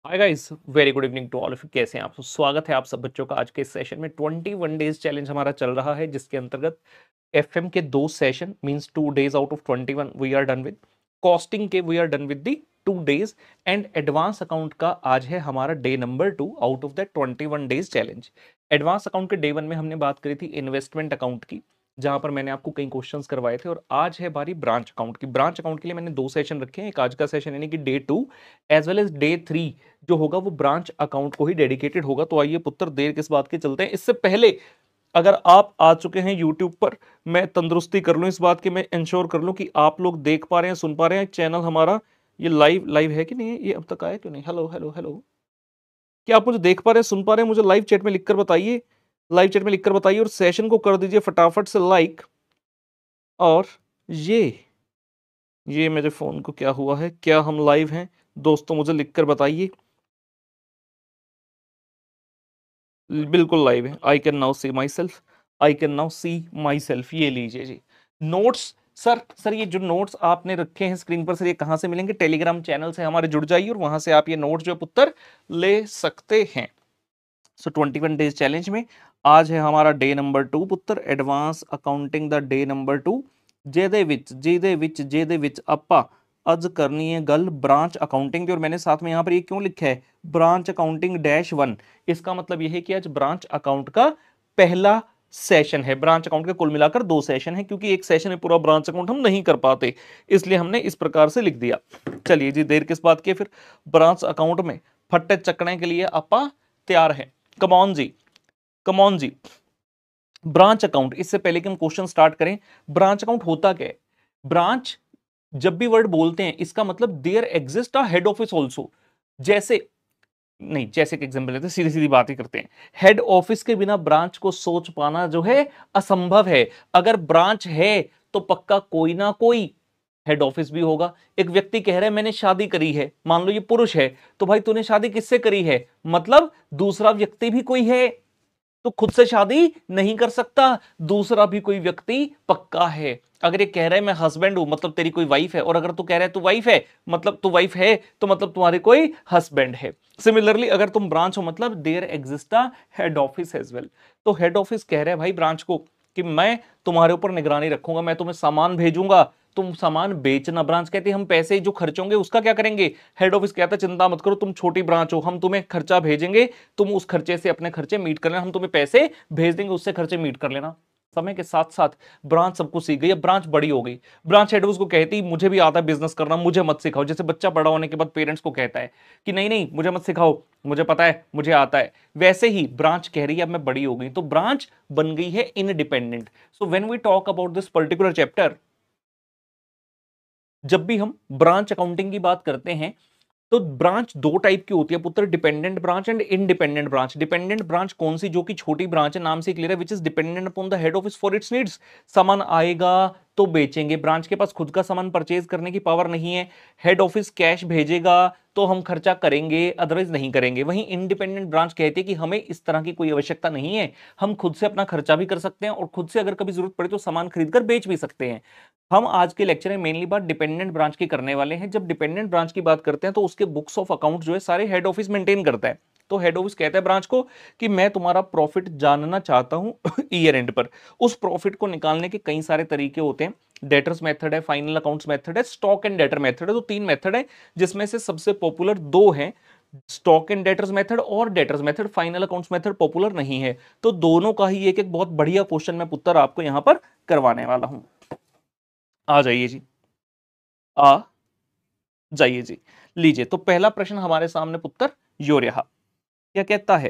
Hi guys, very good evening to all of you. कैसे हैं आप? स्वागत है आप सब बच्चों का आज के इस सेशन में। 21 डेज चैलेंज हमारा चल रहा है, जिसके अंतर्गत एफएम के 2 session means 2 days out of 21 we are done with. Costing के we are done with the 2 days. And advance account का आज है हमारा day number 2 out of that 21 days challenge. Advance account के डे 1 में हमने बात करी थी इन्वेस्टमेंट अकाउंट की, जहां पर मैंने आपको कई क्वेश्चंस करवाए थे। और आज है बारी ब्रांच अकाउंट की। ब्रांच अकाउंट के लिए मैंने 2 सेशन रखे हैं, एक आज का सेशन यानी कि day 2 as well as day 3 जो होगा वो ब्रांच अकाउंट को ही डेडिकेटेड होगा। तो आइए पुत्र, देर किस बात के चलते हैं। इससे पहले अगर आप आ चुके हैं यूट्यूब पर, मैं तंदुरुस्ती कर लूं इस बात की, मैं इंश्योर कर लूं कि आप लोग देख पा रहे हैं, सुन पा रहे हैं। चैनल हमारा ये लाइव लाइव है कि नहीं है, ये अब तक आया क्यों नहीं? हेलो हेलो हेलो, क्या आप मुझे देख पा रहे हैं, सुन पा रहे हैं? मुझे लाइव चैट में लिखकर बताइए, लाइव चैट में लिखकर बताइए। और सेशन को कर दीजिए फटाफट से लाइक। और ये मेरे फोन को क्या हुआ है? क्या हम लाइव हैं दोस्तों? मुझे लिखकर बताइए। बिल्कुल लाइव है। I can now see my self, I can now see my self. ये लीजिए जी नोट्स। सर ये जो नोट्स आपने रखे हैं स्क्रीन पर, सर ये कहाँ से मिलेंगे? टेलीग्राम चैनल से हमारे जुड़ जाइए और वहां से आप ये नोट्स जो पुत्र ले सकते हैं। सो 21 डेज चैलेंज में आज है हमारा डे नंबर 2 पुत्र, advance accounting the day number 2। ਜਿਹਦੇ ਵਿੱਚ ਆਪਾਂ ਅੱਜ करनी है गल ब्रांच अकाउंटिंग की। और मैंने साथ में यहाँ पर ये क्यों लिखा है ब्रांच अकाउंटिंग -1? इसका मतलब यह है कि आज ब्रांच अकाउंट का पहला सेशन है। ब्रांच अकाउंट के कुल मिलाकर 2 सेशन है, क्योंकि एक सेशन में पूरा ब्रांच अकाउंट हम नहीं कर पाते, इसलिए हमने इस प्रकार से लिख दिया। चलिए जी, देर किस बात की, फिर ब्रांच अकाउंट में फट्टे चकने के लिए आपा तैयार है। कमॉन जी, कमॉन जी। ब्रांच अकाउंट, इससे पहले कि हम क्वेश्चन स्टार्ट करें, ब्रांच अकाउंट होता क्या है? ब्रांच जब भी वर्ड बोलते हैं इसका मतलब there exist a head office also. जैसे नहीं, जैसे कि एग्जांपल लेते हैं, सीधी सीधी बात ही करते हैं। हेड ऑफिस के बिना ब्रांच को सोच पाना जो है असंभव है। अगर ब्रांच है तो पक्का कोई ना कोई हेड ऑफिस भी होगा। एक व्यक्ति कह रहा है मैंने शादी करी है, मान लो ये पुरुष है, तो भाई तूने शादी किससे करी है? मतलब दूसरा व्यक्ति भी कोई है, तो खुद से शादी नहीं कर सकता, दूसरा भी कोई व्यक्ति पक्का है। अगर ये कह रहा है मैं हस्बैंड हूं, मतलब तेरी कोई वाइफ है। और अगर तू कह रहा है तू वाइफ है, मतलब तू वाइफ है तो मतलब तुम्हारे कोई हस्बैंड है। सिमिलरली अगर तुम ब्रांच हो, मतलब there exist a head office as well. तो हेड ऑफिस कह रहा है भाई ब्रांच को कि मैं तुम्हारे ऊपर निगरानी रखूंगा, मैं तुम्हें सामान भेजूंगा, तुम सामान बेचना। ब्रांच कहती है हम पैसे जो खर्च होंगे उसका क्या करेंगे? हेड ऑफिस कहता है चिंता मत करो, तुम छोटी ब्रांच हो, हम तुम्हें खर्चा भेजेंगे, तुम उस खर्चे से अपने खर्चे मीट कर लेना, हम तुम्हें पैसे भेज देंगे, उससे खर्चे मीट कर लेना। समय के साथ साथ ब्रांच सबको सीख गई, अब ब्रांच बड़ी हो गई। ब्रांच हेड उसको कहती मुझे भी आता है बिजनेस करना, मुझे मत सिखाओ। जैसे बच्चा बड़ा होने के बाद पेरेंट्स को कहता है कि नहीं नहीं मुझे मत सिखाओ, मुझे पता है, मुझे आता है, वैसे ही ब्रांच कह रही है अब मैं बड़ी हो गई, तो ब्रांच बन गई है independent. So when we talk about this particular chapter, जब भी हम ब्रांच अकाउंटिंग की बात करते हैं तो ब्रांच 2 टाइप की होती है पुत्र, dependent branch and independent branch. Dependent branch कौन सी? जो कि छोटी ब्रांच है, नाम से क्लियर है, which is dependent upon the head office for its needs. सामान आएगा तो बेचेंगे, ब्रांच के पास खुद का सामान परचेज करने की पावर नहीं है। हेड ऑफिस कैश भेजेगा तो हम खर्चा करेंगे, अदरवाइज नहीं करेंगे। वहीं इंडिपेंडेंट ब्रांच कहती है कि हमें इस तरह की कोई आवश्यकता नहीं है, हम खुद से अपना खर्चा भी कर सकते हैं और खुद से अगर कभी जरूरत पड़े तो सामान खरीद कर बेच भी सकते हैं। हम आज के लेक्चर में मेनली बात डिपेंडेंट ब्रांच की करने वाले हैं। जब डिपेंडेंट ब्रांच की बात करते हैं तो उसके बुक्स ऑफ अकाउंट जो है सारे हेड ऑफिस मेंटेन करता है। तो हेड ऑफिस कहता है ब्रांच को कि मैं तुम्हारा प्रॉफिट जानना चाहता हूं ईयर एंड पर। उस प्रॉफिट को निकालने के कई सारे तरीके होते हैं। डेटर्स मेथड है, फाइनल अकाउंट्स मेथड है, स्टॉक एंड डेटर मेथड है। तो 3 मेथड है, जिसमें से सबसे पॉपुलर 2 हैं, स्टॉक एंड डेटर्स मेथड और debtors method. Final accounts method popular नहीं है। तो दोनों का ही एक एक बहुत बढ़िया क्वेश्चन मैं पुत्र आपको यहां पर करवाने वाला हूं। आ जाइए जी, आ जाइए जी। लीजिए, तो पहला प्रश्न हमारे सामने पुत्र यो रहा। क्या कहता है?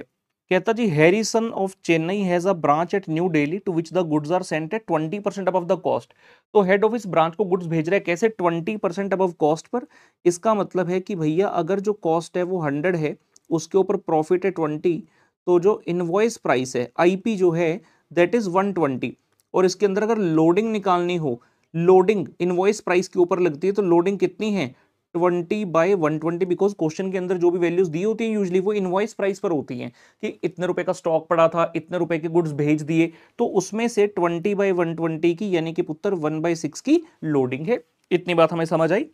कहता जी Harrison of Chennai has a branch at New Delhi to which the goods are sent at 20% above the cost. तो हेड ऑफिस ब्रांच को गुड्स भेज रहा है कैसे? 20% अबव कॉस्ट पर। इसका मतलब है कि भैया अगर जो कॉस्ट है वो 100 है, उसके ऊपर प्रॉफिट है 20, तो जो इनवॉइस प्राइस है आईपी जो है दैट इज 120। और इसके अंदर अगर लोडिंग निकालनी हो, लोडिंग इनवॉइस प्राइस के ऊपर लगती है, तो लोडिंग कितनी है? 20/120। बिकॉज क्वेश्चन के अंदर जो भी वैल्यूज दी होती है यूजली वो इनवॉइस प्राइस पर होती हैं कि इतने रुपए का स्टॉक पड़ा था, इतने रुपए के गुड्स भेज दिए, तो उसमें से 20/120 की यानी कि पुत्र 1/6 की लोडिंग है। इतनी बात हमें समझ आई।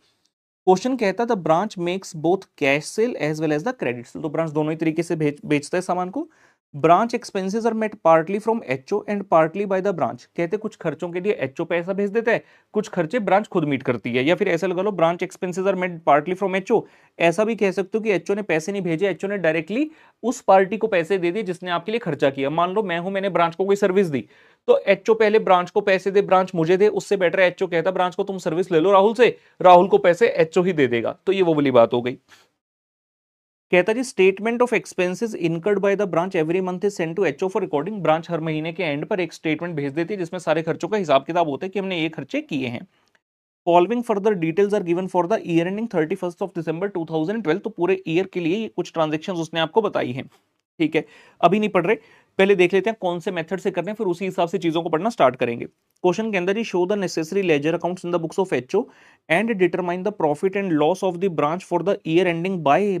क्वेश्चन कहता the branch makes both cash sale as well as the credit sale, तो ब्रांच दोनों ही तरीके से बेचता है सामान को। Branch expenses are met partly from HO and partly by the branch, कहते कुछ खर्चों के लिए एचओ पैसा भेज देता है, कुछ खर्चे ब्रांच खुद मीट करती है, या फिर ऐसा लगा लो branch expenses are met partly from HO, ऐसा भी कह सकते हो कि एचओ ने पैसे नहीं भेजे, एचओ ने डायरेक्टली उस पार्टी को पैसे दे दिए जिसने आपके लिए खर्चा किया। मान लो मैं हूं, मैंने ब्रांच को कोई सर्विस दी, तो एचओ पहले ब्रांच को पैसे दे, ब्रांच मुझे दे, उससे बेटर एचओ कहता ब्रांच को तुम सर्विस ले लो राहुल से, राहुल को पैसे एचओ ही दे देगा। तो ये वो वाली बात हो गई। कहता जी statement of expenses incurred by the branch every month is send to HO for recording, branch हर महीने के एंड पर एक स्टेटमेंट भेज देती है जिसमें सारे खर्चों का हिसाब किताब होता है कि हमने ये खर्चे किए हैं। Following further details are given for the year ending 31st of December 2012, तो पूरे ईयर के लिए कुछ ट्रांजेक्शन उसने आपको बताई हैं। ठीक है, अभी नहीं पढ़ रहे, पहले देख लेते हैं कौन से मेथड से करने हैं, फिर उसी हिसाब से चीजों को पढ़ना स्टार्ट करेंगे। क्वेश्चन के अंदर ही show the necessary ledger accounts in the books of HO and determine the profit and loss of the branch for the year ending by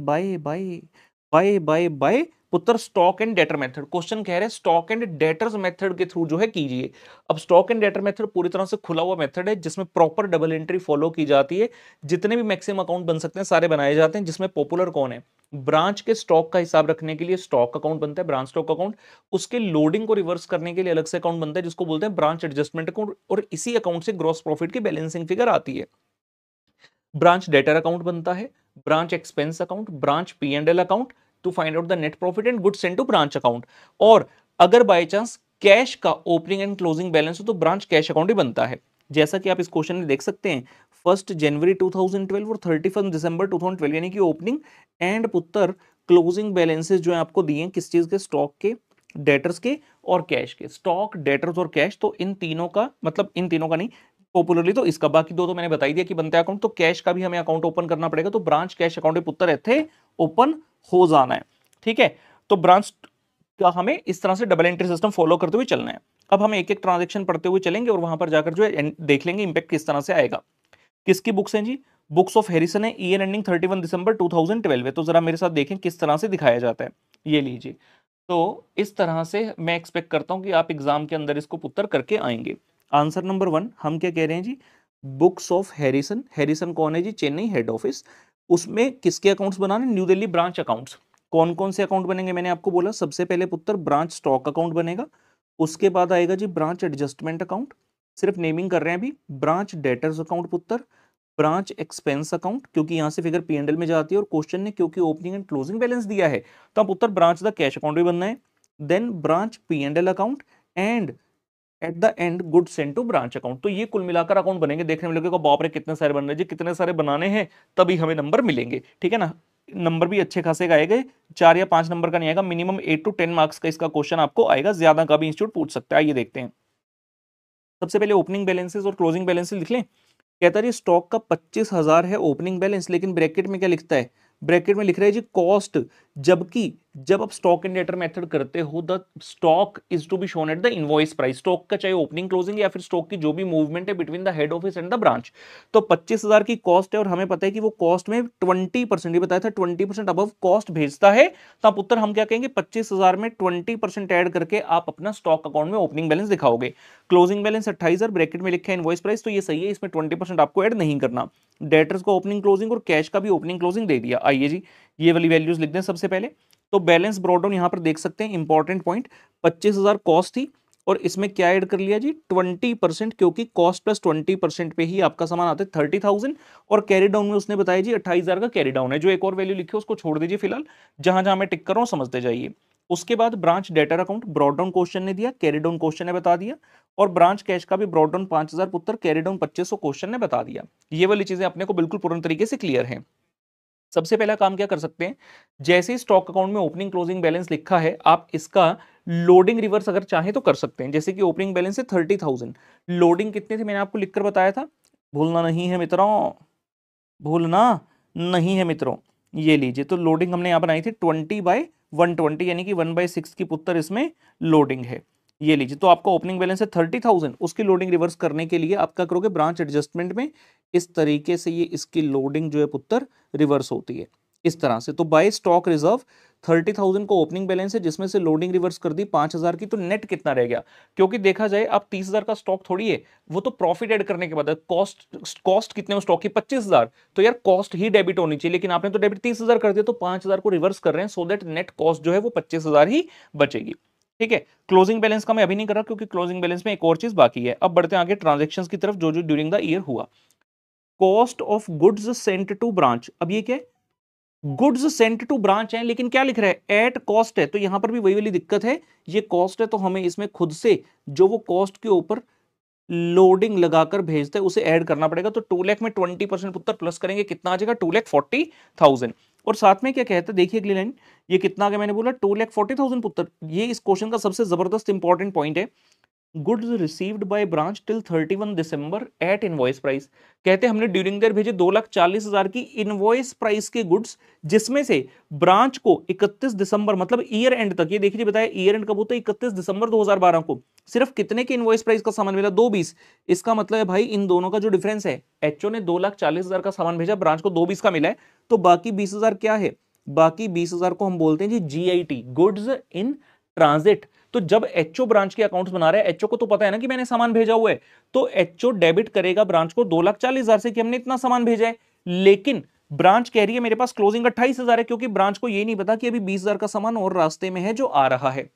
पुत्र stock and debtor method. Question कह रहे हैं stock and debtors method के through जो है कीजिए। अब stock and debtor method पूरी तरह से खुला हुआ मेथड है जिसमें प्रॉपर डबल एंट्री फॉलो की जाती है, जितने भी मैक्सिमम अकाउंट बन सकते हैं सारे बनाए जाते हैं, जिसमें पॉपुलर कौन है, ब्रांच के स्टॉक का हिसाब रखने के लिए स्टॉक अकाउंट बनता है, ब्रांच स्टॉक अकाउंट, उसके लोडिंग को रिवर्स करने के लिए अलग से अकाउंट बनता है जिसको बोलते हैं ब्रांच एडजस्टमेंट अकाउंट, और इसी अकाउंट से ग्रॉस प्रॉफिट की बैलेंसिंग फिगर आती है। ब्रांच डेटर अकाउंट बनता है, branch expense account, branch P and L account to find out the net profit and goods sent to branch account, और अगर बाय चांस कैश का opening and closing balance हो तो branch cash account ही बनता है। जैसा कि आप इस क्वेश्चन में देख सकते हैं 1 जनवरी 2012 और 31 दिसंबर 2012 यानी कि ओपनिंग एंड पुत्र क्लोजिंग बैलेंसेस जो है आपको दिए हैं किस चीज के, स्टॉक के, डेटर्स के और कैश के। स्टॉक, डेटर्स और कैश, तो इन तीनों का मतलब इन तीनों का नहीं, पॉपुलरली तो इसका, बाकी दो तो मैंने बता ही दिया कि बनता है अकाउंट, तो कैश का भी हमें अकाउंट ओपन करना पड़ेगा, तो ब्रांच कैश अकाउंट पुत्र थे ओपन हो जाना है। ठीक है, तो ब्रांच का हमें इस तरह से डबल एंट्री सिस्टम फॉलो करते हुए चलना है। अब हम एक एक ट्रांजेक्शन पढ़ते हुए चलेंगे और वहां पर जाकर जो है देख लेंगे इंपैक्ट किस तरह से आएगा। किसकी बुक्स हैं जी, बुक्स ऑफ हैरिसन है, ईयर एंडिंग 31 दिसंबर 2012 है। तो जरा मेरे साथ देखें किस तरह से दिखाया जाता है, ये लीजिए। तो इस तरह से मैं एक्सपेक्ट करता हूं कि आप एग्जाम के अंदर इसको पुत्र करके आएंगे। आंसर नंबर 1 हम क्या कह रहे हैं जी, बुक्स ऑफ हैरिसन। हैरिसन कौन है जी, चेन्नई हेड ऑफिस। उसमें किसके अकाउंट्स बनाने, न्यू दिल्ली ब्रांच अकाउंट्स। कौन कौन से अकाउंट बनेंगे मैंने आपको बोला, सबसे पहले पुत्र ब्रांच स्टॉक अकाउंट बनेगा, उसके बाद आएगा जी ब्रांच एडजस्टमेंट अकाउंट, सिर्फ नेमिंग कर रहे हैं अभी, ब्रांच डेटर्स अकाउंट पुत्र, ब्रांच एक्सपेंस अकाउंट, क्योंकि यहां से फिगर पी&एल में जाती है और क्वेश्चन ने क्योंकि ओपनिंग एंड क्लोजिंग बैलेंस दिया है तो अब उत्तर ब्रांच द कैश अकाउंट भी बनना है, then branch P and L account and at the end good send to branch account. तो ये कुल मिलाकर अकाउंट बनेंगे। देखने में लगेगा बाप रे कितने सारे बन रहे हैं जी, कितने सारे बनाने हैं तभी हमें नंबर मिलेंगे। ठीक है ना, नंबर भी अच्छे खासे आएंगे, 4 या 5 नंबर का नहीं आएगा, मिनिमम 8 to 10 मार्क्स का इसका क्वेश्चन आपको आएगा, ज्यादा का भी इंस्टीट्यूट पूछ सकता है। आइए देखते हैं, सबसे पहले ओपनिंग बैलेंसेस और क्लोजिंग बैलेंसेस लिख लें। कहता है स्टॉक का 25,000 है ओपनिंग बैलेंस, लेकिन ब्रैकेट में क्या लिखता है, ब्रैकेट में लिख रहा है जी कॉस्ट, जबकि जब आप स्टॉक एंड डेटर मेथड करते हो the stock is to be shown at the invoice price, stock का चाहे ओपनिंग क्लोजिंग या फिर स्टॉक की जो भी मूवमेंट है between the head office and the branch. तो 25,000 की कॉस्ट है और हमें पता है कि वो कॉस्ट में 20% ही बताया था, 20% अबव कॉस्ट भेजता है, तो आप उत्तर हम क्या कहेंगे 25,000 में 20% ऐड करके आप अपना स्टॉक अकाउंट में ओपनिंग बैलेंस दिखाओगे। क्लोजिंग बैलेंस 28,000 ब्रैकेट में लिखा है इनवॉइस प्राइस, तो ये सही है, इसमें 20% आपको ऐड नहीं करना। डेटर्स को ओपनिंग क्लोजिंग और कैश का भी ओपनिंग क्लोजिंग दे दिया। आइए जी ये वाली वैल्यूज लिख दें सबसे पहले। तो बैलेंस ब्रॉट डाउन यहां पर देख सकते हैं, इंपॉर्टेंट पॉइंट, 25,000 कॉस्ट थी और इसमें क्या ऐड कर लिया जी 20%, क्योंकि कॉस्ट प्लस 20% पे ही आपका सामान आता है 30,000, और कैरी डाउन में उसने बताया जी 28,000 का कैरी डाउन है। जो एक और वैल्यू लिखी है उसको छोड़ दीजिए फिलहाल, जहां जहां मैं टिक कर रहा हूं समझते जाइए। उसके बाद branch debtor account brought down question ने दिया, कैरी डाउन क्वेश्चन ने बता दिया, और ब्रांच कैश का भी ब्रॉट डाउन 5,000 पुत्र, कैरी डाउन 2500 क्वेश्चन ने बता दिया। ये वाली चीजें अपने को बिल्कुल पूर्ण तरीके से क्लियर है। सबसे पहला काम क्या कर सकते हैं, जैसे ही स्टॉक अकाउंट में ओपनिंग क्लोजिंग बैलेंस लिखा है आप इसका लोडिंग रिवर्स अगर चाहें तो कर सकते हैं। जैसे कि ओपनिंग बैलेंस है 30,000, लोडिंग कितने थे मैंने आपको लिखकर बताया था, भूलना नहीं है मित्रों, भूलना नहीं है मित्रों। ये लीजिए, तो लोडिंग हमने यहाँ बनाई थी 20/120, यानी कि 1/6 की पुत्र इसमें लोडिंग है। ये लीजिए, तो आपका ओपनिंग बैलेंस है 30,000, उसकी लोडिंग रिवर्स करने के लिए आप क्या करोगे, ब्रांच एडजस्टमेंट में इस तरीके से ये इसकी लोडिंग जो है पुत्र रिवर्स होती है। इस तरह से। तो बाय स्टॉक रिजर्व 30,000 को ओपनिंग बैलेंस है, जिसमें से लोडिंग रिवर्स कर दी 5,000 की, तो नेट कितना रह गया? क्योंकि देखा जाए अब 30,000 का स्टॉक थोड़ी है, वो तो प्रॉफिट ऐड करने के बाद कॉस्ट कितने हो स्टॉक की? 25,000। तो यार कॉस्ट ही डेबिट होनी चाहिए, लेकिन आपने तो डेबिट 30,000 कर दिया, तो 5,000 को रिवर्स कर रहे हैं, सो दैट नेट कॉस्ट जो है वो 25,000 ही बचेगी। ठीक है, क्लोजिंग बैलेंस का मैं अभी नहीं कर रहा, क्योंकि क्लोजिंग बैलेंस में एक और चीज बाकी है। अब बढ़ते हैं आगे ट्रांजेक्शन की तरफ, जो जो ड्यूरिंग द ईयर हुआ। Cost of goods sent to branch, अब ये क्या है? गुड्स सेंट टू ब्रांच है, लेकिन क्या लिख रहा है? एट कॉस्ट है, तो यहां पर भी वही वाली दिक्कत है, ये कॉस्ट है तो हमें इसमें खुद से जो वो कॉस्ट के ऊपर लोडिंग लगाकर भेजते हैं उसे ऐड करना पड़ेगा। तो 2 लाख में 20% पुत्र प्लस करेंगे, कितना आ जाएगा? 2,40,000। और साथ में क्या कहता है, देखिए अगली लाइन, ये कितना आ गया? मैंने बोला 2,40,000 पुत्र। ये इस क्वेश्चन का सबसे जबरदस्त इंपॉर्टेंट पॉइंट है। Goods received by branch till 31 December at invoice price. कहते हैं हमने ड्यूरिंग देयर भेजे 2,40,000 की इनवॉइस प्राइस के गुड्स, जिसमें से ब्रांच को 31 दिसंबर मतलब ईयर एंड तक, ये देखिए बताया ईयर एंड कब होता है? 31 दिसंबर 2012 को सिर्फ कितने के इनवॉइस प्राइस का सामान मिला? 220। इसका मतलब है भाई इन दोनों का जो डिफरेंस है, एचओ ने 2,40,000 का सामान भेजा, ब्रांच को 220 का मिला है, तो बाकी 20,000 क्या है? बाकी 20,000 को हम बोलते हैं जी जीआईटी, गुड्स इन ट्रांजिट। तो जब एचओ ब्रांच के अकाउंट्स बना रहा है, एचओ को तो पता है ना कि मैंने सामान भेजा हुआ है, तो एचओ डेबिट करेगा ब्रांच को 2,40,000 से कि हमने इतना सामान भेजा है। लेकिन ब्रांच कह रही है मेरे पास क्लोजिंग 28,000 है, क्योंकि ब्रांच को ये नहीं पता कि अभी 20,000 का सामान और रास्ते में है जो आ रहा है।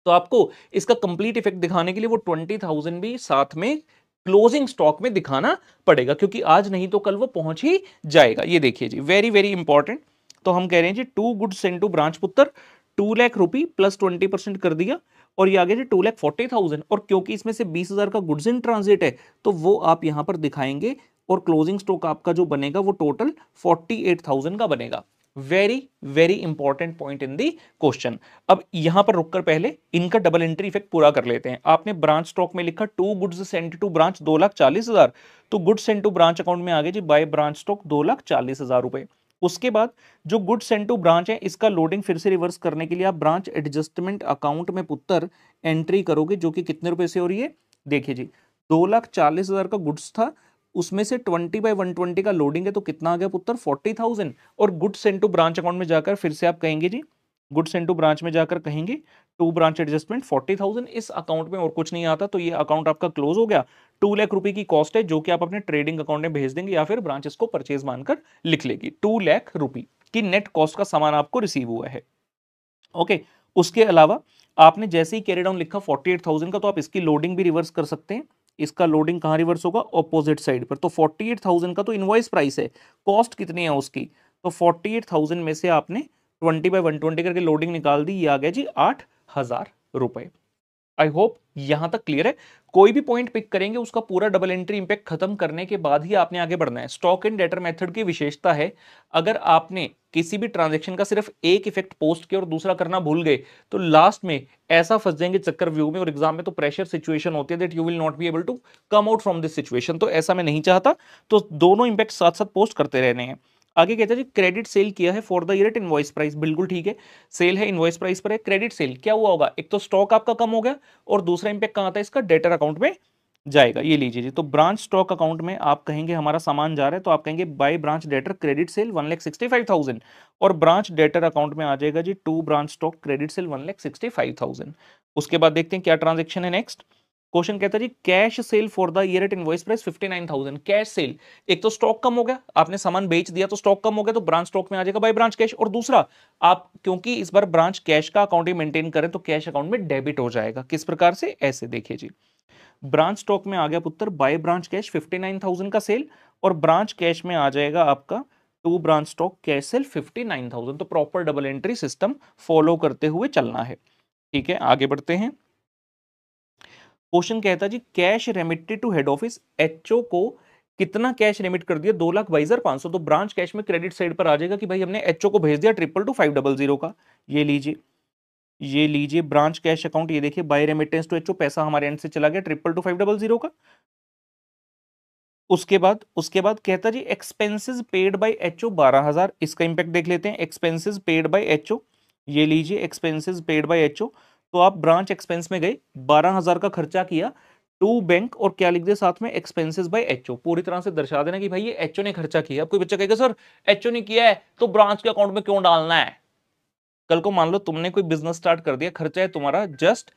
तो आपको इसका कंप्लीट इफेक्ट दिखाने के लिए वो 20,000 भी साथ में क्लोजिंग स्टॉक में दिखाना पड़ेगा, क्योंकि आज नहीं तो कल वो पहुंच ही जाएगा। ये देखिए जी, वेरी वेरी इंपॉर्टेंट। तो हम कह रहे हैं जी to goods sent to branch पुत्र, 2 लाख रुपी प्लस 20% कर दिया, और ये आ गया जी 2,40,000। और क्योंकि इसमें से 20,000 का गुड्स इन ट्रांजिट है, तो वो आप यहां पर दिखाएंगे, और क्लोजिंग स्टॉक आपका जो बनेगा वो टोटल 48,000 का बनेगा। Very very important point in the question. अब यहां पर रुककर पहले इनका डबल एंट्री इफेक्ट पूरा कर लेते हैं। आपने ब्रांच स्टॉक में लिखा to goods sent to branch 2,40,000, तो goods sent to branch account में आ गए जी बाय ब्रांच स्टॉक 2,40,000 रुपए। उसके बाद जो गुड सेंट टू ब्रांच है, इसका लोडिंग फिर से रिवर्स करने के लिए आप ब्रांच एडजस्टमेंट अकाउंट में पुत्र एंट्री करोगे, जो कि कितने रुपए से हो रही है? देखिए जी, 2,40,000 का गुड्स था, उसमें से 20/120 का लोडिंग है, तो कितना आ गया पुत्र? 40,000। और good sent to branch account में जाकर फिर से आप कहेंगे जी, गुड सेंट टू ब्रांच में जाकर कहेंगे टू ब्रांच एडजस्टमेंट 40,000, इस अकाउंट में और कुछ नहीं आता, तो ये अकाउंट आपका क्लोज हो गया। 2 लाख रुपए की कॉस्ट है, जो कि आप अपने ट्रेडिंग अकाउंट में भेज देंगे, या फिर ब्रांच इसको परचेज मानकर लिख लेगी। 2 लाख रुपए की नेट कॉस्ट का सामान आपको रिसीव हुआ है। ओके, उसके अलावा आपने जैसे ही कैरी डाउन लिखा 48,000 का, तो आप इसकी लोडिंग भी रिवर्स कर सकते हैं। इसका लोडिंग कहां रिवर्स होगा? ऑपोजिट साइड पर। तो 48,000 का तो इनवॉइस प्राइस है, कॉस्ट कितनी है उसकी? तो 48,000 में से आपने 20/120 करके लोडिंग निकाल दी, ये आ गया जी 8,000 रुपए। आई होप यहां तक क्लियर है। कोई भी पॉइंट पिक करेंगे, उसका पूरा डबल एंट्री इंपैक्ट खत्म करने के बाद ही आपने आगे बढ़ना है। स्टॉक एंड डेटर मेथड की विशेषता है, अगर आपने किसी भी ट्रांजैक्शन का सिर्फ एक इफेक्ट पोस्ट किया और दूसरा करना भूल गए, तो लास्ट में ऐसा फंस जाएंगे चक्कर व्यू में, और एग्जाम में तो प्रेशर सिचुएशन होती है that you will not be able to come out from this situation. तो ऐसा मैं नहीं चाहता, तो दोनों इंपैक्ट साथ साथ पोस्ट करते रहने हैं। आगे कहते हैं जी क्रेडिट सेल किया है for the year at invoice price. बिल्कुल ठीक है, सेल है इनवॉइस प्राइस पर है। क्रेडिट सेल क्या हुआ होगा? एक तो स्टॉक आपका कम हो गया, और दूसरा इंपैक्ट कहां आता है इसका? डेटर अकाउंट में जाएगा। ये लीजिए जी, तो ब्रांच स्टॉक अकाउंट में आप कहेंगे हमारा सामान जा रहा है, तो आप कहेंगे by branch debtor credit sale 1,65,000, और ब्रांच डेटर अकाउंट में आ जाएगा जी to branch stock credit sale 1,65,000। उसके बाद देखते हैं क्या ट्रांजेक्शन है नेक्स्ट। क्वेश्चन कहता है जी cash sale for the year at invoice price 59,000। Cash sale, एक तो स्टॉक कम हो गया, आपने सामान बेच दिया तो स्टॉक कम हो गया, तो ब्रांच स्टॉक में आ जाएगा बाय ब्रांच कैश। और दूसरा, आप क्योंकि इस बार ब्रांच कैश का अकाउंट ही मेंटेन करें, तो कैश अकाउंट में डेबिट हो जाएगा। किस प्रकार से? ऐसे देखिए जी, ब्रांच स्टॉक में आ गया पुत्र बाय ब्रांच कैश 59,000 का सेल, और ब्रांच कैश में आ जाएगा आपका to branch stock cash sale 59,000। तो proper double entry system follow करते हुए चलना है। ठीक है, आगे बढ़ते हैं। क्वेश्चन कहता है जी cash remitted to head office, HO को कितना कैश रेमिट कर दिया? 2,22,500। तो ब्रांच कैश में क्रेडिट साइड पर आ जाएगा कि भाई हमने एचओ को भेज दिया 222,500 का। ये लीजिए, ये लीजिए ब्रांच कैश अकाउंट, ये देखिए बाय रेमिटेंस टू एचओ, पैसा हमारे एंड से चला गया 222,500 का। उसके बाद कहता जी एक्सपेंसेस पेड बाय एचओ 12,000। इसका इंपैक्ट देख लेते हैं। एक्सपेंसेस पेड बाय एचओ, ये लीजिए एक्सपेंसेस पेड बाय एचओ। तो आप ब्रांच एक्सपेंस में गए, 12,000 का खर्चा किया, टू बैंक, और क्या लिख दे साथ में, एक्सपेंसेस बाय एचओ। पूरी तरह से दर्शा देना कि भाई ये एचओ ने खर्चा किया। अब कोई बच्चा कहेगा सर एचओ ने किया है तो ब्रांच के अकाउंट में क्यों डालना है? कल को मान लो तुमने कोई बिजनेस स्टार्ट कर दिया, खर्चा है तुम्हारा, जस्ट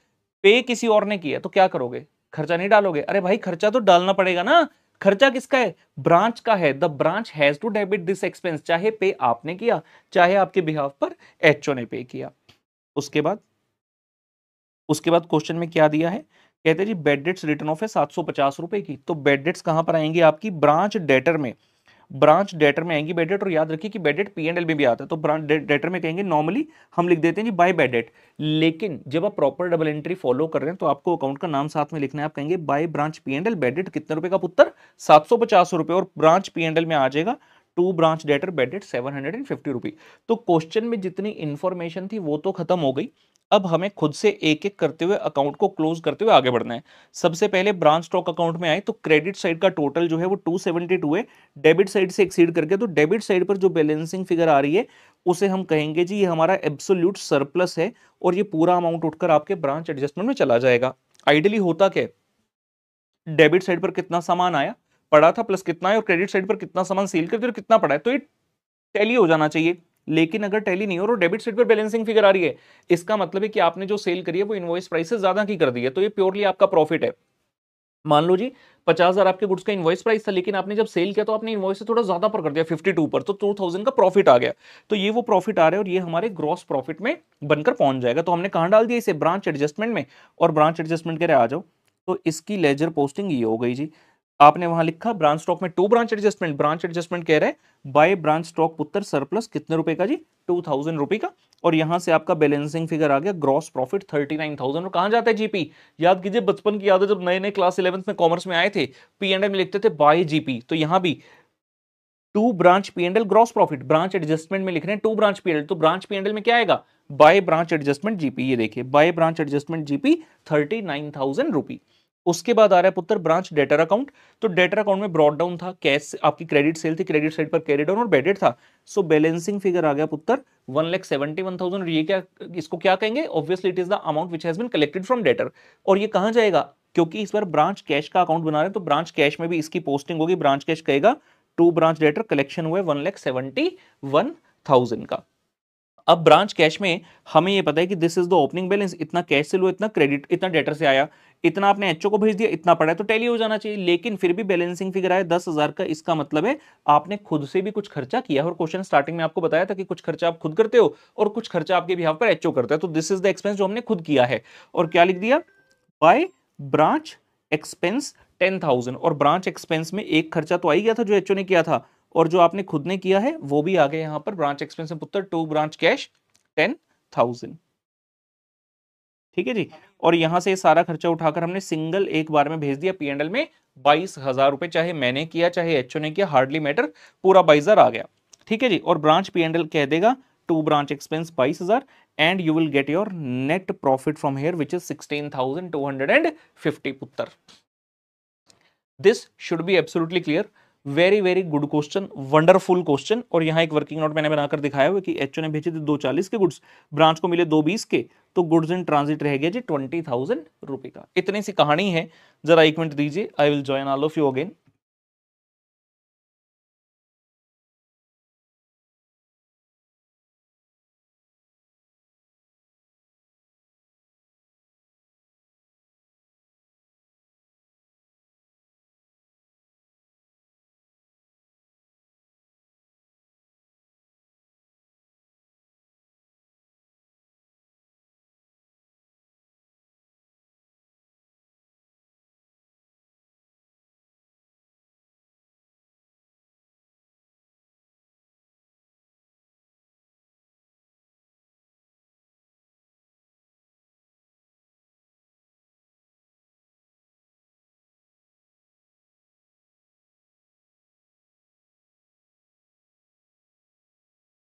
पे किसी और ने किया, तो क्या करोगे? खर्चा नहीं डालोगे? अरे भाई खर्चा तो डालना पड़ेगा ना। खर्चा किसका है? ब्रांच का है। The branch has to debit this expense, चाहे पे आपने किया, चाहे आपके बिहाफ पर एचओ ने पे किया। उसके बाद क्वेश्चन में क्या दिया है, कहते हैं जी बेड डेट्स रिटर्न ऑफ है 750 रुपए की। तो बेड डेट्स कहां पर आएंगी आपकी? ब्रांच डेटर में। ब्रांच डेटर में आएंगी बेड डेट, और याद रखिए कि bed that P and L में भी आता है। तो ब्रांच डेटर में कहेंगे, नॉर्मली हम लिख देते हैं जी बाय बेड डेट, लेकिन जब आप प्रॉपर डबल एंट्री फॉलो कर रहे हैं तो आपको अकाउंट का नाम साथ में लिखना है। आप कहेंगे by branch P and L, bed date कितने रुपए का पुत्र? 750 रुपए, और ब्रांच पी एंड एल में आ जाएगा to branch debtor bad debt 750 rupee. तो क्वेश्चन में जितनी इंफॉर्मेशन थी वो तो खत्म हो गई। अब हमें खुद से एक एक करते हुए अकाउंट को क्लोज करते हुए आगे बढ़ना है। सबसे पहले ब्रांच स्टॉक अकाउंट में आए तो क्रेडिट साइड का टोटल जो है वो 272 है, डेबिट साइड से एक्सीड करके। तो डेबिट साइड पर जो बैलेंसिंग फिगर आ रही है उसे हम कहेंगे जी ये हमारा एब्सोल्यूट सरप्लस है, और ये पूरा अमाउंट उठकर आपके ब्रांच एडजस्टमेंट में चला जाएगा। आइडियली होता क्या, डेबिट साइड पर कितना सामान आया पड़ा था प्लस कितना है, और क्रेडिट साइड पर कितना सामान सेल कर दिया और कितना पड़ा है, तो ये टैली हो जाना चाहिए। लेकिन अगर टैली नहीं हो और डेबिट साइड पर बैलेंसिंग फिगर आ रही है, इसका मतलब है कि आपने जो सेल करी है वो इनवॉइस प्राइस से ज्यादा की कर दी है, तो ये प्योरली आपका प्रॉफिट है। मान लो जी 50,000 आपके गुड्स का इनवॉइस प्राइस था, लेकिन आपने जब सेल किया तो आपने इनवॉइस से थोड़ा ज्यादा पर कर दिया 52 पर, तो 2000 का प्रॉफिट आ गया। तो ये वो प्रॉफिट आ रहा है और ये हमारे ग्रॉस प्रॉफिट में बनकर पहुंच जाएगा। तो हमने कहां डाल दिया इसे? ब्रांच एडजस्टमेंट में। और ब्रांच एडजस्टमेंट कह रहे आ जाओ, तो इसकी लेजर पोस्टिंग ये हो गई जी। आपने वहां लिखा ब्रांच स्टॉक में to branch adjustment, branch adjustment कह रहे हैं बाय ब्रांच स्टॉक पुत्र सरप्लस कितने रुपए का जी? 2000 रुपए का। और यहां से आपका बैलेंसिंग फिगर आ गया ग्रॉस प्रॉफिट 39,000। और कहां जाता है जीपी? याद कीजिए बचपन की याद है, जब नए नए क्लास 11th में कॉमर्स में आए थे पी एंड एल में लिखते थे बाय जीपी, तो यहां भी to branch P and L gross profit, branch adjustment में लिख रहे हैं to branch P and L, तो ब्रांच पी एंड एल में क्या आएगा? By branch adjustment GP. ये देखिए by branch adjustment GP 39,000 rupee. उसके बाद आ रहा है पुत्र ब्रांच डेटर अकाउंट। तो डेटर अकाउंट में ब्रॉड डाउन था, कैश आपकी क्रेडिट सेल थी, क्रेडिट साइड पर कैरी डाउन और बेडेड था। सो बैलेंसिंग फिगर आ गया पुत्र 1,71,000। ये क्या, इसको क्या कहेंगे? Obviously it is the amount which has been collected from debtor. और ये कहां जाएगा? क्योंकि इस बार ब्रांच कैश का अकाउंट बना रहे हैं तो ब्रांच कैश में भी इसकी पोस्टिंग होगी। ब्रांच कैश कहेगा टू ब्रांच डेटर कलेक्शन हुए 1,71,000 का। अब ब्रांच कैश में हमें ये पता है कि this is the opening balance, इतना कैश से लो, इतना क्रेडिट, इतना डेटर से आया, इतना आपने एचओ को भेज दिया, इतना पड़ा है, तो टैली हो जाना चाहिए। लेकिन फिर भी बैलेंसिंग फिगर आया 10,000 का, इसका मतलब है आपने खुद से भी कुछ खर्चा किया। और क्वेश्चन स्टार्टिंग में आपको बताया था कि कुछ खर्चा आप खुद करते हो और कुछ खर्चा आपके बिहाफ पर एचओ करता है। तो दिस इज द एक्सपेंस जो हमने खुद किया है। और क्या लिख दिया? By branch expense 10,000। और ब्रांच एक्सपेंस में एक खर्चा तो आ ही गया था जो एचओ ने किया था, और जो आपने खुद ने किया है वो भी आ गया यहां पर ब्रांच एक्सपेंस में पुत्र टू ब्रांच कैश 10,000। ठीक है जी। और यहां से सारा खर्चा उठाकर हमने सिंगल एक बार में भेज दिया पीएनएल में 22,000 रुपए, चाहे मैंने किया चाहे एचओ ने किया, हार्डली मैटर, पूरा 22,000 आ गया। ठीक है जी। और ब्रांच पीएनएल कह देगा to branch expense 22,000 and you will get your net profit from here which is 16,250 पुत्र। This should be absolutely clear. Very very good question, wonderful question. और यहाँ एक वर्किंग नोट मैंने बनाकर दिखाया हुआ कि एचओ ने भेजे थे 240 के गुड्स, ब्रांच को मिले 220 के, तो गुड्स इन ट्रांजिट रह गया जी 20,000 रुपए का। इतनी सी कहानी है। जरा एक मिनट दीजिए, I will join all of you again.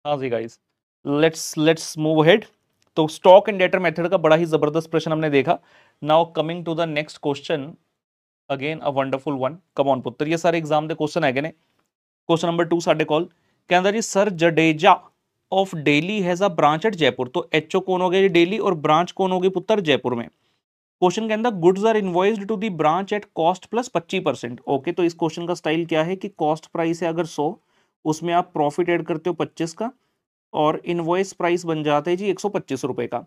हाँ जी गाइस, लेट्स मूव अहेड। तो स्टॉक एंड डेटर मेथड का बड़ा ही जबरदस्त प्रश्न हमने देखा। Now coming to the next question, again a wonderful one. Come on पुत्र, ये सारे एग्जाम दे क्वेश्चन है ने। क्वेश्चन नंबर 2 साडे कॉल कहता जी sir Jadeja of Delhi has a branch at Jaipur. तो एचओ कौन हो गया जी? डेली, और ब्रांच कौन होगी पुत्र? जयपुर में। क्वेश्चन के अंदर goods are invoiced to the branch at cost plus 25%। Okay, तो इस क्वेश्चन का स्टाइल क्या है कि कॉस्ट प्राइस है अगर 100, उसमें आप प्रॉफिट ऐड करते हो 25 का, और इनवॉइस प्राइस बन जाता है जी 125 रुपए का।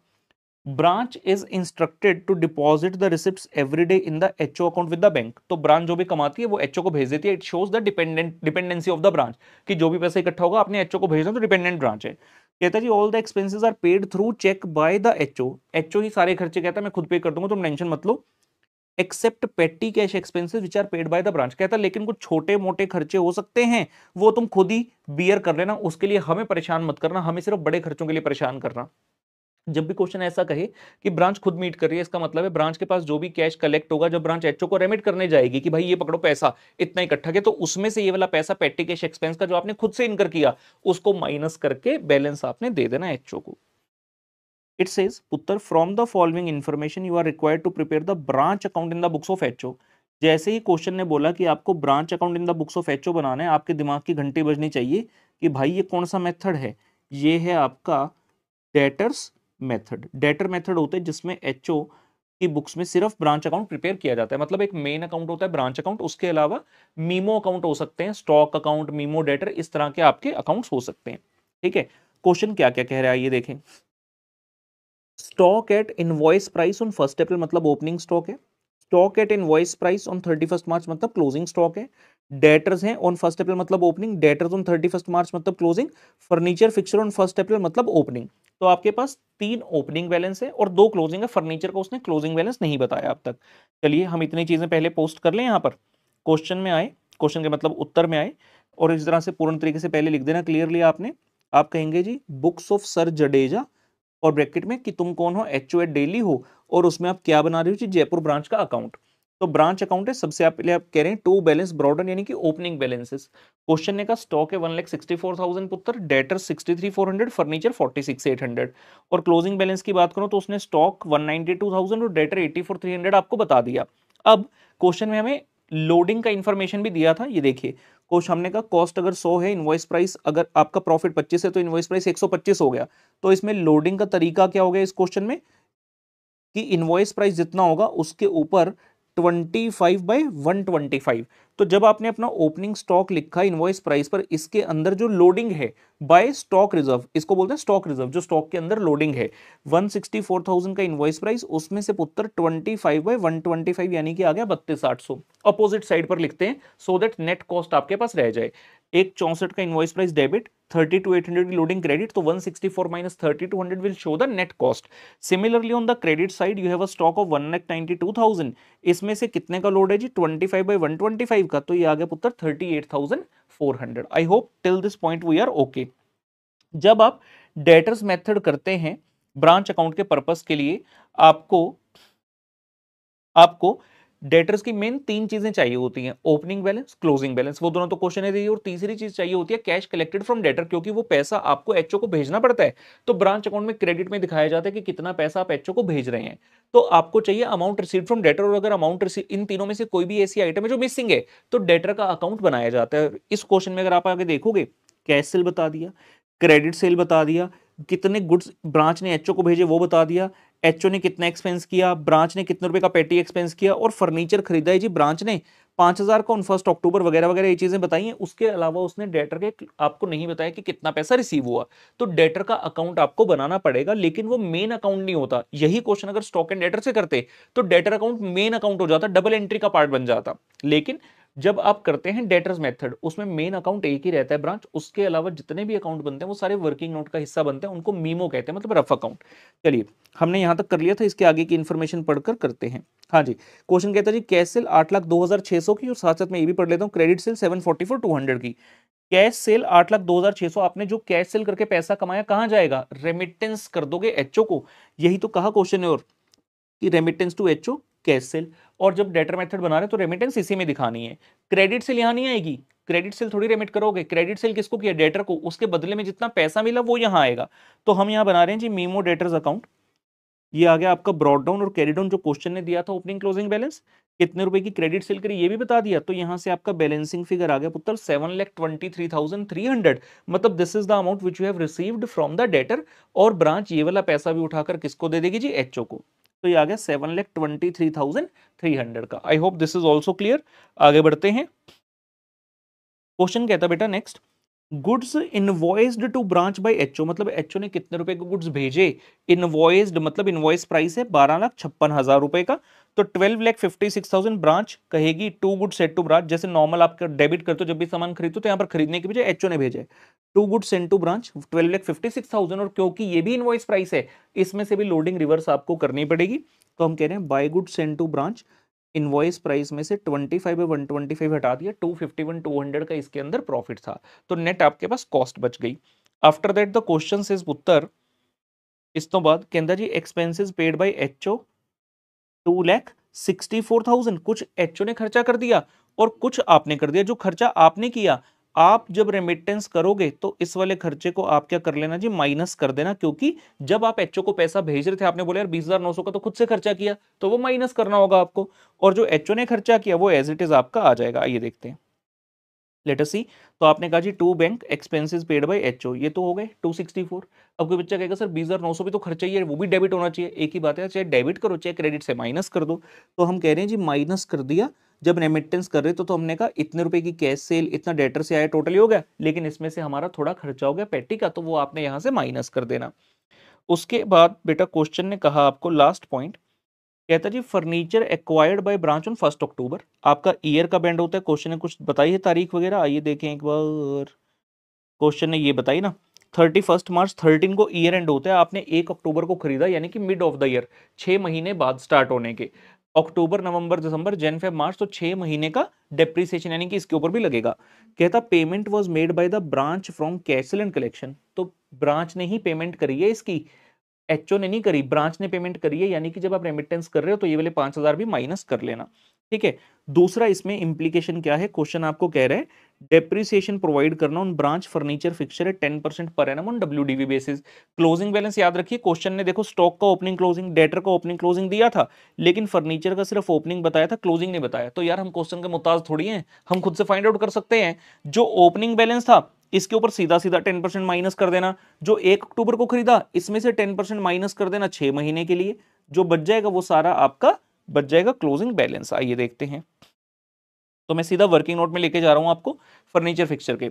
Branch is instructed to deposit the receipts every day in the HO account with the bank. तो ब्रांच जो भी कमाती है वो एचओ को भेज देती है। It shows the dependency of the branch, कि जो भी पैसा इकट्ठा होगा अपने एचओ को भेजना, तो डिपेंडेंट ब्रांच है। कहता है जी all the expenses are paid through cheque by the HO. HO ही सारे खर्चे कहता है मैं खुद पे कर दूंगा, तुम टेंशन मत लो, except petty cash expenses which are paid by the branch. कहता है लेकिन कुछ छोटे मोटे खर्चे हो सकते हैं, वो तुम खुद ही बियर कर लेना, उसके लिए हमें परेशान मत करना, हमें सिर्फ बड़े खर्चों के लिए परेशान करना। जब भी क्वेश्चन ऐसा कहे कि ब्रांच खुद मीट कर रही है, इसका मतलब है ब्रांच के पास जो भी कैश कलेक्ट होगा, जब ब्रांच एचओ को रेमिट करने जाएगी कि भाई ये पकड़ो पैसा इतना इकट्ठा किया, तो उसमें से ये वाला पैसा पेटी कैश एक्सपेंस का जो आपने खुद से इनकर किया उसको माइनस करके बैलेंस आपने दे देना एचओ को। इट सेज पुत्र from the following information you are required to prepare the branch account in the books of HO. जैसे ही क्वेश्चन ने बोला कि आपको branch account in the books of HO बनाना है, आपके दिमाग की घंटी बजनी चाहिए कि भाई ये कौन सा मेथड है। ये है आपका डेटर्स मेथड। डेटर मेथड होते हैं जिसमें एचओ की बुक्स में सिर्फ ब्रांच अकाउंट प्रिपेयर किया जाता है। मतलब एक मेन अकाउंट होता है ब्रांच अकाउंट, उसके अलावा मीमो अकाउंट हो सकते हैं, स्टॉक अकाउंट, मीमो डेटर, इस तरह के आपके अकाउंट्स हो सकते हैं। ठीक है, क्वेश्चन क्या क्या कह रहा है ये देखें। Stock at invoice price on 1 अप्रैल मतलब ओपनिंग स्टॉक है। Stock at invoice price on 31 मार्च मतलब क्लोजिंग स्टॉक है। डेटर्स हैं ऑन 1 अप्रैल मतलब ओपनिंग, डेटर्स ऑन 31 मार्च मतलब क्लोजिंग, फर्नीचर फिक्सर ऑन 1 अप्रैल मतलब ओपनिंग। तो आपके पास 3 ओपनिंग बैलेंस है और 2 क्लोजिंग है। फर्नीचर का उसने क्लोजिंग बैलेंस नहीं बताया अब तक। चलिए हम इतनी चीजें पहले पोस्ट कर लें यहाँ पर, क्वेश्चन में आए, क्वेश्चन के मतलब उत्तर में आए, और इस तरह से पूर्ण तरीके से पहले लिख देना क्लियरली आपने। आप कहेंगे जी बुक्स ऑफ सर जडेजा और ब्रैकेट में कि तुम कौन हो, एचओ एट डेली हो, और उसमें आप क्या बना रहे हो जी, जयपुर ब्रांच का अकाउंट। तो ब्रांच अकाउंट है, सबसे आप पहले आप कह रहे हैं टू बैलेंस ब्रॉडन यानी कि ओपनिंग बैलेंसेस। क्वेश्चन ने कहा स्टॉक है 1,64,000 पुत्र, डेटर 63,400, फर्नीचर 46,800, और क्लोजिंग बैलेंस की बात करो तो उसने स्टॉक 192,000 और डेटर 84,300 आपको बता दिया। अब क्वेश्चन में हमें लोडिंग का इंफॉर्मेशन भी दिया था, ये देखिए कुछ हमने कहा कॉस्ट अगर 100 है, इनवॉइस प्राइस अगर आपका प्रॉफिट 25 है तो इनवॉइस प्राइस 125 हो गया। तो इसमें लोडिंग का तरीका क्या हो गया इस क्वेश्चन में कि इनवॉइस प्राइस जितना होगा उसके ऊपर 25/125। तो जब आपने अपना ओपनिंग स्टॉक लिखा इनवॉइस प्राइस पर, इसके अंदर जो लोडिंग है बाय स्टॉक रिजर्व, इसको बोलते हैं स्टॉक रिजर्व, जो स्टॉक के अंदर लोडिंग है 164,000 का इनवॉइस प्राइस, उसमें से पुत्र 25/125 यानी कि आ गया 32,800 अपोजिट साइड पर लिखते हैं सो दैट नेट कॉस्ट आपके पास रह जाए। एक 64 का इनवॉइस प्राइस डेबिट, 32,800 की लोडिंग क्रेडिट, तो 164 minus 3200 will show the net cost. Similarly on the credit side you have a stock of 1,92,000, इसमें से कितने का लोड है जी 25/125 का, तो ये आ गया पुत्र 38,400। I hope till this point we are okay. जब आप डेटर्स मेथड करते हैं ब्रांच अकाउंट के पर्पस के लिए, आपको आपको डेटर्स की मेन 3 चीजें चाहिए होती हैं, ओपनिंग बैलेंस, क्लोजिंग बैलेंस, वो दोनों तो क्वेश्चन है दी, और तीसरी चीज चाहिए होती है कैश कलेक्टेड फ्रॉम डेटर, क्योंकि वो पैसा आपको एचओ को भेजना पड़ता है। तो ब्रांच अकाउंट में क्रेडिट में दिखाया जाता है कि कितना पैसा आप एचओ को भेज रहे हैं। तो आपको चाहिए अमाउंट रिसीव फ्रॉम डेटर, और अगर अमाउंट रिसीव इन तीनों में से कोई भी ऐसी आइटम है जो मिसिंग है तो डेटर का अकाउंट बनाया जाता है। इस क्वेश्चन में अगर आप आगे देखोगे, कैश सेल बता दिया, क्रेडिट सेल बता दिया, कितने गुड्स ब्रांच ने एचओ को भेजे वो बता दिया, एचओ ने कितना एक्सपेंस किया, ब्रांच ने कितने रुपए का पेटी एक्सपेंस किया, और फर्नीचर खरीदा है जी ब्रांच ने 5,000 का ऑन 1 अक्टूबर, वगैरह वगैरह ये चीजें बताई हैं। उसके अलावा उसने डेटर के आपको नहीं बताया कि कितना पैसा रिसीव हुआ। तो डेटर का अकाउंट आपको बनाना पड़ेगा, लेकिन वो मेन अकाउंट नहीं होता। यही क्वेश्चन अगर स्टॉक एंड डेटर से करते तो डेटर अकाउंट मेन अकाउंट हो जाता, डबल एंट्री का पार्ट बन जाता। लेकिन जब आप करते हैं डेटर्स मेथड, उसमें मेन अकाउंट एक ही रहता है ब्रांच, उसके अलावा जितने भी अकाउंट बनते हैं वो सारे वर्किंग नोट का हिस्सा बनते हैं, उनको मीमो कहते हैं, मतलब रफ अकाउंट। चलिए हमने यहां तक कर लिया था, इसके आगे की इंफॉर्मेशन पढ़कर करते हैं। हाँ जी, क्वेश्चन कहता है जी कैश सेल 8,02,600 की, और साथ साथ मैं ये भी पढ़ लेता हूँ क्रेडिट सेल 744,200 की। कैश सेल 8,02,600, आपने जो कैश सेल करके पैसा कमाया कहां जाएगा, रेमिटेंस कर दोगे एचओ को। यही तो कहा क्वेश्चन है, और कि remittance to HO cash sale, और जब डेटर मेथड बना रहे तो रेमिटेंस इसी में दिखानी है। क्रेडिट सेल यहां नहीं आएगी, क्रेडिट सेल थोड़ी रेमिट करोगे, क्रेडिट सेल किसको किया, डेटर को, उसके बदले में जितना पैसा मिला वो यहां आएगा। तो हम यहां बना रहे हैं जी मीमो डेटर्स अकाउंट। ये आ गया आपका ब्रॉड डाउन और कैरी डाउन, जो क्वेश्चन ने दिया था ओपनिंग क्लोजिंग बैलेंस, कितने रुपए की क्रेडिट सेल करी ये भी बता दिया। तो यहां से आपका बैलेंसिंग फिगर आ गया पुत्र 7,23,300, मतलब this is the amount which you have received from the debtor, और ब्रांच ये वाला पैसा भी उठाकर किसको दे देगी जी, एचओ को। तो ये आ गया 7,23,300 का। I hope this is also clear. आगे बढ़ते हैं। क्वेश्चन कहता बेटा next, goods invoiced to branch by HO, मतलब एचओ ने कितने रुपए के गुड्स भेजे। इनवॉइस्ड मतलब इनवॉइस प्राइस है 12,56,000 रुपए का। तो 12,56,000 ब्रांच कहेगी to good sent to branch, जैसे नॉर्मल आप डेबिट करते हो जब भी सामान खरीदते हो, तो यहाँ पर खरीदने के बजाय एचओ ने भेजा है to good sent to branch 12,56,000, और क्योंकि ये भी इनवॉइस प्राइस है इसमें से भी लोडिंग रिवर्स आपको करनी पड़ेगी। तो हम कह रहे हैं by good sent to branch, invoice price में से 25/125 हटा दिया, 251 200 का इसके अंदर प्रॉफिट था। तो नेट आपके पास कॉस्ट बच गई। After that the question is उत्तर, इस तो बाद कहता जी एक्सपेंसेस पेड बाय एचओ 2,64,000, कुछ एचओ ने खर्चा कर दिया और कुछ आपने कर दिया। जो खर्चा आपने किया, आप जब रेमिटेंस करोगे तो इस वाले खर्चे को आप क्या कर लेना जी, माइनस कर देना, क्योंकि जब आप एचओ को पैसा भेज रहे थे आपने बोला यार 20,900 का तो खुद से खर्चा किया, तो वो माइनस करना होगा आपको, और जो एचओ ने खर्चा किया वो एज इट इज आपका आ जाएगा। आइए देखते हैं, लेट अस सी। तो आपने कहा जी to bank expenses paid by HO, ये तो हो गए 264। अब कोई बच्चा कहेगा सर 20,900 भी तो खर्चा ही है, वो भी डेबिट होना चाहिए। एक ही बात है, चाहे डेबिट करो चाहे क्रेडिट से माइनस कर दो। तो हम कह रहे हैं जी माइनस कर दिया, जब रेमिटेंस कर रहे तो हमने कहा इतने रुपए की कैश सेल इतना डेटर से आया, टोटली हो गया, लेकिन इसमें से हमारा थोड़ा खर्चा हो गया पेटी का, तो वो आपने यहां से माइनस कर देना। उसके बाद बेटा क्वेश्चन ने कहा आपको लास्ट पॉइंट, कहता जी furniture acquired by branch on 1 October. आपका ईयर का बैंड होता है, क्वेश्चन ने कुछ बताई है तारीख वगैरह, आइए देखें एक बार। क्वेश्चन ने ये बताई ना 31 मार्च 13 को ईयर एंड होता है, आपने 1 अक्टूबर को खरीदा यानी कि मिड ऑफ द ईयर, 6 महीने बाद स्टार्ट होने के। अक्टूबर नवंबर दिसंबर जन फेब मार्च, तो 6 महीने का डेप्रिसिएशन यानी कि इसके ऊपर भी लगेगा। कहता payment was made by the branch from castle and collection, तो ब्रांच ने ही पेमेंट करी है इसकी, एचओ ने नहीं करी, ब्रांच ने पेमेंट करी है, यानी कि जब आप रेमिटेंस कर रहे हो तो ये वाले 5,000 भी माइनस कर लेना। ठीक है। दूसरा इसमें इंप्लीकेशन क्या है, क्वेश्चन आपको कह रहे हैं डेप्रिसिएशन प्रोवाइड करना ऑन ब्रांच फर्नीचर फिक्सचर है 10% per annum on WDV basis. Closing balance याद रखिए, क्वेश्चन ने देखो स्टॉक का ओपनिंग क्लोजिंग, डेटर का ओपनिंग क्लोजिंग दिया था, लेकिन फर्नीचर का सिर्फ ओपनिंग बताया था, क्लोजिंग नहीं बताया। तो यार हम क्वेश्चन के मुताज थोड़ी हैं, हम खुद से फाइंड आउट कर सकते हैं। जो ओपनिंग बैलेंस था इसके ऊपर सीधा सीधा 10% माइनस कर देना, जो 1 अक्टूबर को खरीदा इसमें से 10% माइनस कर देना 6 महीने के लिए, जो बच जाएगा वो सारा आपका बच जाएगा क्लोजिंग बैलेंस। आइए देखते हैं। तो मैं सीधा वर्किंग नोट में लेके जा रहा हूं आपको फर्नीचर फिक्सचर के।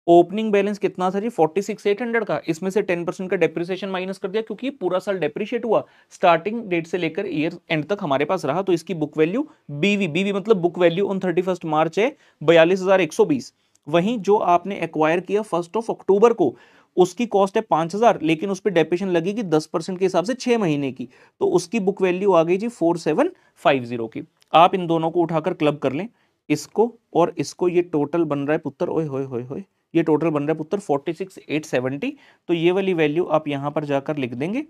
ओपनिंग बैलेंस कितना था जी 46,800 का, इसमें से 10% का डेप्रिसिएशन माइनस कर दिया, क्योंकि पूरा साल डेप्रिशिएट हुआ, स्टार्टिंग डेट से लेकर ईयर एंड तक हमारे पास रहा, तो इसकी बुक वैल्यू बीवी, बीवी मतलब बुक वैल्यू ऑन 31 मार्च है 42,120। वहीं जो आपने एक्वायर किया 1 अक्टूबर को, उसकी कॉस्ट है 5,000, लेकिन उस पर डेप्रिसिएशन लगेगी 10% के हिसाब से 6 महीने की, तो उसकी बुक वैल्यू आ गई जी 4750 की। आप इन दोनों को उठाकर क्लब कर लें, इसको और इसको, ये टोटल बन रहा है पुत्र, ओए होए होए होए, ये टोटल बन रहा है पुत्र 46,870। तो ये वाली वैल्यू आप यहां पर जाकर लिख देंगे।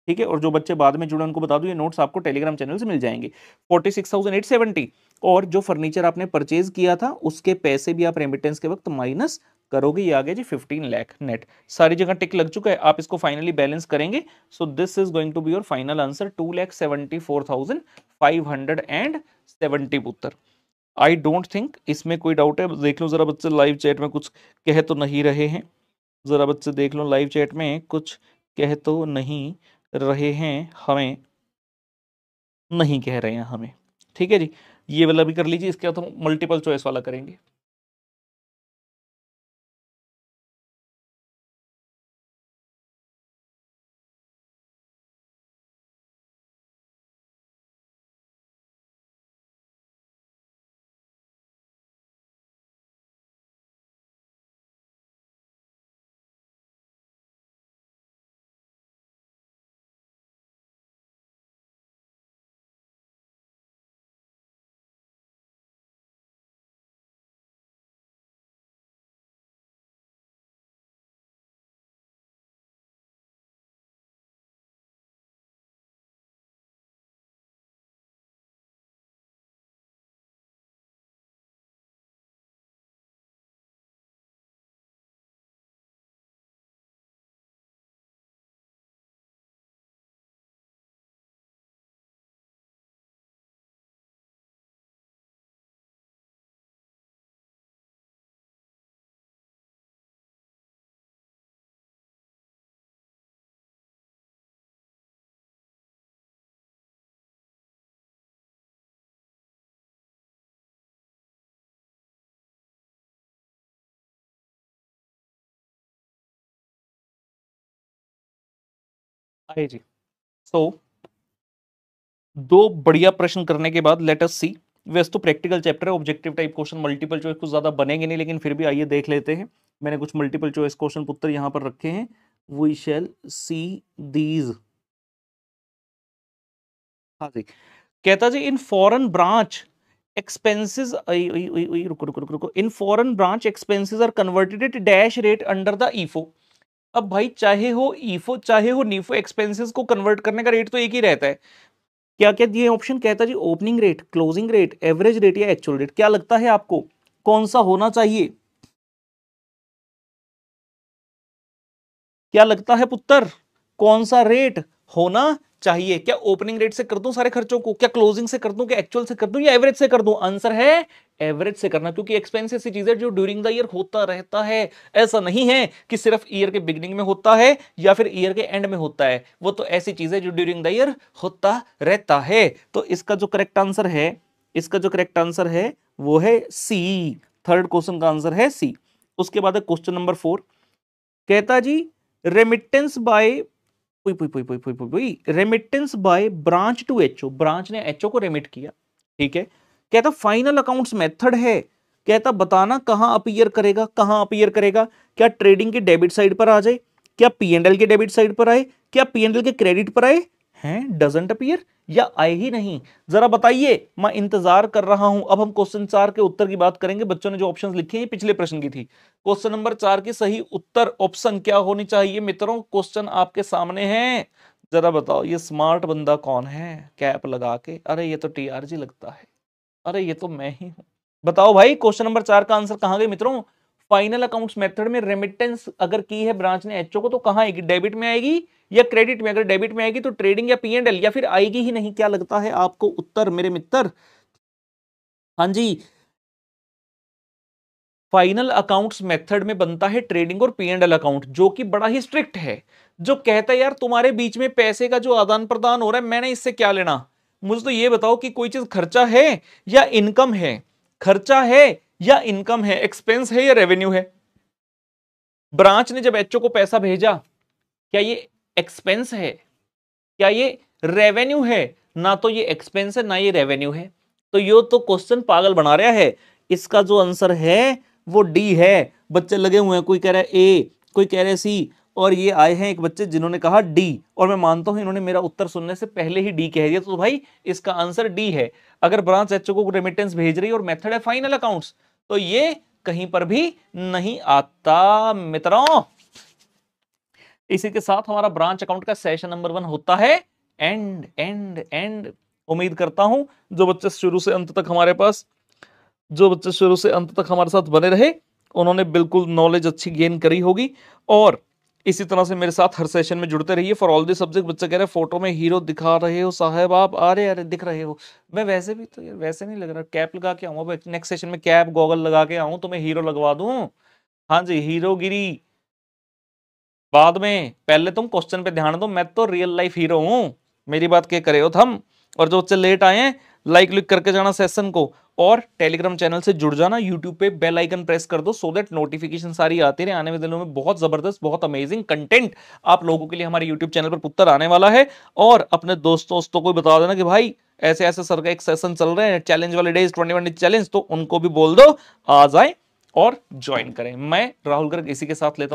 ठीक है। और जो बच्चे बाद में जुड़े उनको बता दूं, ये नोट्स आपको टेलीग्राम चैनल से मिल जाएंगे। 46,870, और जो फर्नीचर आपने परचेज किया था उसके पैसे भी आप रेमिटेंस के वक्त माइनस करोगे, ये आ गया जी 15 लाख नेट। सारी जगह टिक लग चुका है, आप इसको फाइनली बैलेंस करेंगे। So this is going to be your final answer 2,74,570 पुत्र। आई डोंट थिंक इसमें कोई डाउट है। देख लो जरा बच्चे लाइव चैट में कुछ कह तो नहीं रहे हैं, जरा बच्चे देख लो लाइव चैट में कुछ कह तो नहीं रहे हैं हमें, नहीं कह रहे हैं हमें। ठीक है जी, ये वाला भी कर लीजिए, इसके बाद हम मल्टीपल चॉइस वाला करेंगे। आए जी। सो दो बढ़िया प्रश्न करने के बाद लेट अस सी, वैसे तो प्रैक्टिकल चैप्टर है, objective type question multiple choice कुछ ज्यादा बनेंगे नहीं, लेकिन फिर भी आइए देख लेते हैं। मैंने कुछ मल्टीपल चॉइस क्वेश्चन पुत्र यहां पर रखे हैं, वी शैल सी दीज। हाँ जी, कहता जी इन फॉरेन ब्रांच expenses रुको रुको रुको रुको, in foreign branch expenses are converted at dash rate under the ईफो। अब भाई चाहे हो ईफो चाहे हो नीफो, एक्सपेंसेस को कन्वर्ट करने का रेट तो एक ही रहता है। क्या क्या दिए ऑप्शन, कहता जी opening rate, closing rate, average rate या एक्चुअल रेट। क्या लगता है आपको कौन सा होना चाहिए? क्या लगता है पुत्र, कौन सा रेट होना चाहिए? क्या ओपनिंग रेट से कर दूं सारे खर्चों को, क्या क्लोजिंग से कर दूं, क्या एक्चुअल से कर दूं, या एवरेज से कर दूं? आंसर है एवरेज से करना, क्योंकि एक्सपेंस ऐसी चीज है जो ड्यूरिंग द ईयर होता रहता है। ऐसा नहीं है कि सिर्फ ईयर के बिगिनिंग में होता है या फिर ईयर के एंड में होता है, वो तो ऐसी चीज है जो ड्यूरिंग द ईयर होता रहता है। तो इसका जो करेक्ट आंसर है, इसका जो करेक्ट आंसर है वो है सी। थर्ड क्वेश्चन का आंसर है सी। उसके बाद है क्वेश्चन नंबर 4, कहता जी remittance by remittance by branch to HO, branch ने एचओ को रेमिट किया, ठीक है। कहता फाइनल अकाउंट्स मेथड है, कहता बताना कहां अपीयर करेगा, कहां अपीयर करेगा? क्या ट्रेडिंग के डेबिट साइड पर आ जाए, क्या पीएनएल के डेबिट साइड पर आए, क्या पीएनएल के क्रेडिट पर आए, हैं डजंट अपीयर, या आए ही नहीं? जरा बताइए, मैं इंतजार कर रहा हूं। अब हम क्वेश्चन 4 के उत्तर की बात करेंगे। बच्चों ने जो ऑप्शंस लिखे हैं ये पिछले प्रश्न की थी। क्वेश्चन नंबर 4 की सही उत्तर ऑप्शन क्या होनी चाहिए मित्रों? क्वेश्चन आपके सामने है, जरा बताओ। ये स्मार्ट बंदा कौन है कैप लगा के? अरे ये तो टीआरजी लगता है, अरे ये तो मैं ही हूं। बताओ भाई, क्वेश्चन नंबर 4 का आंसर कहां गए मित्रों? फाइनल अकाउंट्स मेथड में रेमिटेंस अगर की है ब्रांच ने एचओ को, तो कहां आएगी? डेबिट में आएगी या क्रेडिट में? अगर डेबिट में आएगी तो ट्रेडिंग या पीएनएल, या फिर आएगी ही नहीं? क्या लगता है आपको उत्तर मेरे मित्र? हाँ जी, फाइनल अकाउंट्स मेथड में बनता है ट्रेडिंग और पीएनएल अकाउंट, जो कि बड़ा ही स्ट्रिक्ट है, जो कहता है यार तुम्हारे बीच में पैसे का जो आदान प्रदान हो रहा है मैंने इससे क्या लेना। मुझे तो ये बताओ कि कोई चीज खर्चा है या इनकम है, खर्चा है या इनकम है, एक्सपेंस है या रेवेन्यू है? ब्रांच ने जब एचओ को पैसा भेजा, क्या ये एक्सपेंस है, क्या ये रेवेन्यू है? ना तो ये एक्सपेंस है ना ये रेवेन्यू है। तो ये तो क्वेश्चन पागल बना रहा है। इसका जो आंसर है वो डी है। बच्चे लगे हुए हैं, कोई कह रहा है ए, कोई कह रहा है सी, और ये आए हैं एक बच्चे जिन्होंने कहा डी, और मैं मानता हूं इन्होंने मेरा उत्तर सुनने से पहले ही डी कह दिया। तो भाई इसका आंसर डी है। अगर ब्रांच एचओ को रेमिटेंस भेज रही है और मेथड है फाइनल अकाउंट्स, तो ये कहीं पर भी नहीं आता मित्रों। इसी के साथ हमारा ब्रांच अकाउंट का सेशन नंबर 1 होता है एंड एंड एंड। उम्मीद करता हूं जो बच्चे शुरू से अंत तक हमारे पास, जो बच्चे शुरू से अंत तक हमारे साथ बने रहे, उन्होंने बिल्कुल नॉलेज अच्छी गेन करी होगी। और इसी तरह से मेरे साथ हर सेशन में जुड़ते रहिए फॉर ऑल द सब्जेक्ट। बच्चे कह रहे हैं फोटो में हीरो दिखा रहे हो साहब आप, अरे अरे दिख रहे हो। मैं वैसे भी तो यार वैसे नहीं लग रहा, कैप लगा के आऊँ नेक्स्ट सेशन में, कैप गॉगल लगा के आऊँ तो मैं हीरो लगवा दूं। हाँ जी, हीरोगिरी बाद में, पहले तुम क्वेश्चन पे ध्यान दो। मैं तो रियल लाइफ हीरो हूं, मेरी बात क्या करे हो थम। और जो बच्चे लेट आए हैं लाइक क्लिक करके जाना सेशन को, और टेलीग्राम चैनल से जुड़ जाना। यूट्यूब पे बेल आइकन प्रेस कर दो सो दैट नोटिफिकेशन सारी आती रहे। आने वाले दिनों में बहुत जबरदस्त बहुत अमेजिंग कंटेंट आप लोगों के लिए हमारे यूट्यूब चैनल पर पुत्र आने वाला है। और अपने दोस्तों को बता देना कि भाई ऐसे ऐसे सर का एक सेशन चल रहे हैं चैलेंज वाले डेज 21 चैलेंज, तो उनको भी बोल दो आ जाए और ज्वाइन करें। मैं राहुल गर्ग इसी के साथ लेता हूं